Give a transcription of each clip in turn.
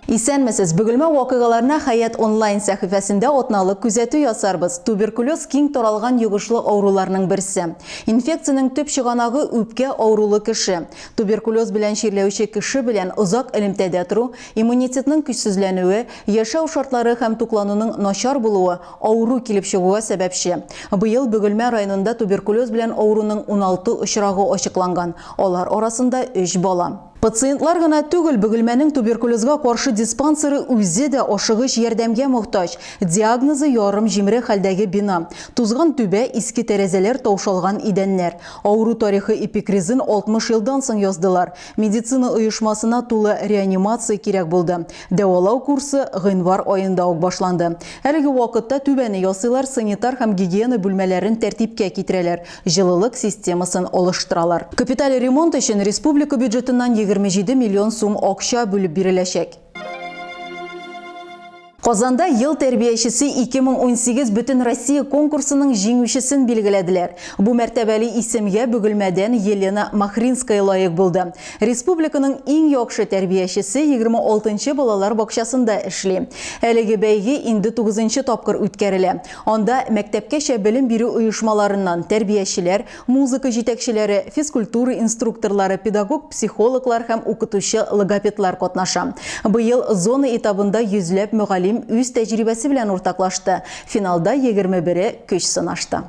Исәнмесез, бөгелмә вакыйгаларына Хаят онлайн сәхифәсендә отналы күзәтү ясарбыз. Туберкулез киң таралган йогышлы ауруларның берсе. Инфекцияның төп чыганагы үпкә аурулы кеше. Туберкулез белән чирләүче кеше белән озак элемтәдә тору, иммунитетның көчсезләнүе, яшәү шартлары һәм туклануның начар булуы ауру килеп чыгуга сәбәпче. Быел Бөгелмә районында туберкулез белән ауруның 16 очрагы ачыкланган. Алар арасында 3 бала. Пациентлар гына түгел, Бөгелмәнең туберкулезга каршы диспансеры үзе дә ашыгыч ярдәмгә мохтаҗ. Диагнозы ярым җимре хәлдәге бина. Тузган түбә, иске тәрәзәләр, таушалган идәннәр. Ауру тарихы эпикризын 60 елдан соң яздылар. Медицина оешмасына тулы реанимация кирәк булды. Дәвалау курсы гыйнвар аенда ук башланды. Әлеге вакытта түбәне ясыйлар, санитар һәм гигиена бүлмәләрен тәртипкә китерәләр. Җылылык системасын олыштыралар. Капиталь ремонт өчен республика бюджетыннан 27 миллион сум акча бүлеп биреләчәк. Казанда ел тәрбиячесе 2018 Бөтен Россия конкурсының җиңүчесен билгеләделәр. Бу мәртәбәле исемгә Бөгелмәдән Елена Махринская лаек булды. Республиканың иң яхшы тәрбиячесе 26-нчы балалар бакчасында эшли. Әлеге бәйге инде 9-нчы тапкыр үткәрелә. Анда мәктәпкәчә белем бирү оешмаларыннан тәрбиячеләр, музыка җитәкчеләре, физкультура инструкторлары, педагог, психологлар һәм укытучы логопедлар катнаша. Быел зона этабында йөзләп мөгаллим үз тәҗрибәсе белән уртаклашты. Финалда 21-е көч сынашты.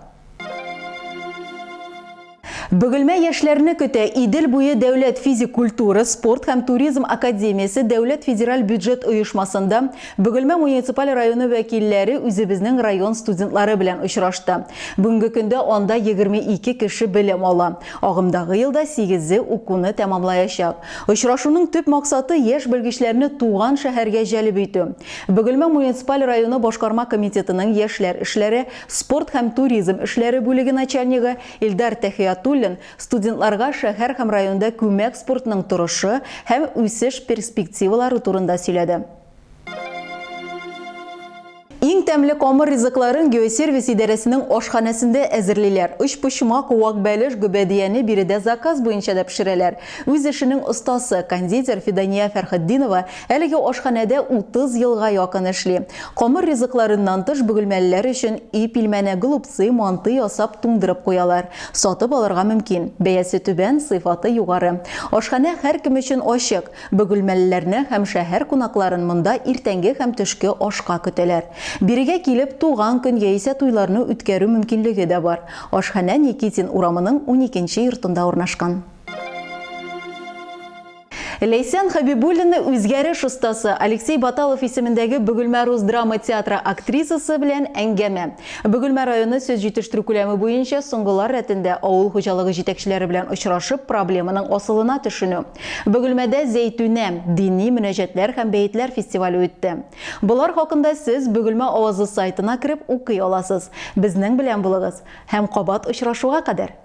Бөгелмә яшьләрне көтә Идел буе дәүләт физик культура, спорт һәм туризм академиясе дәүләт федераль бюджет оешмасында Бөгелмә муниципаль районы вәкилләре үзебезнең район студентлары белән очрашты. Бүгенге көндә анда 22 кеше белем ала. Агымдагы елда 8-е укуны тәмамлаячак. Очрашуның төп максаты яшь белгечләрне туган шәһәргә җәлеп итү. Бөгелмә муниципаль районы башкарма комитетының яшьләр эшләре, спорт һәм туризм эшләре бүлеге начальнигы Илдар Тәхиятуллин студентларга шәһәр һәм районда күмәк спортының торышы һәм үсеш перспективалары турында сөйләде. Иң тәмле камыр ризыкларын Геосервис идарәсенең ашханәсендә әзерлиләр. Өчпочмак, вак бәлеш, гөбәдиянне биредә заказ буенча да пешерәләр. Үз эшенең остасы кондитер Фидания Фәрхетдинова әлеге ашханәдә 30 елга якын эшли. Камыр ризыкларыннан тыш бөгелмәлеләр өчен пилмәнә, голубцы, манты ясап туңдырып куялар. Сатып алырга мөмкин. Бәясе түбән, сыйфаты югары. Ашханә һәркем өчен ачык. Бөгелмәлеләрне һәм шәһәр кунакларын монда иртәнге һәм төшке ашка көтәләр. Бирегә килеп туган көн яисә туйларны үткәрү мөмкинлеге дә бар. Ашханә Никитин урамының 12-нче йортында урнашкан. Лейсән Хабибуллина үзгәреш остасы Алексей Баталов исемендәге Бөгелмә Рус драма театры актрисасы белән әңгәмә. Бөгелмә районы сөз җитештерү күләме буенча соңгылар рәтендә авыл хуҗалыгы җитәкчеләре белән очрашып, проблеманың асылына төшенү. Бөгелмәдә Зәйтүнә дини мөнәҗәтләр һәм бәйетләр фестивале үтте. Булар хакында сез Бөгелмә авызы сайтына кереп укый аласыз. Безнең белән булыгыз һәм кабат очрашуга кадәр.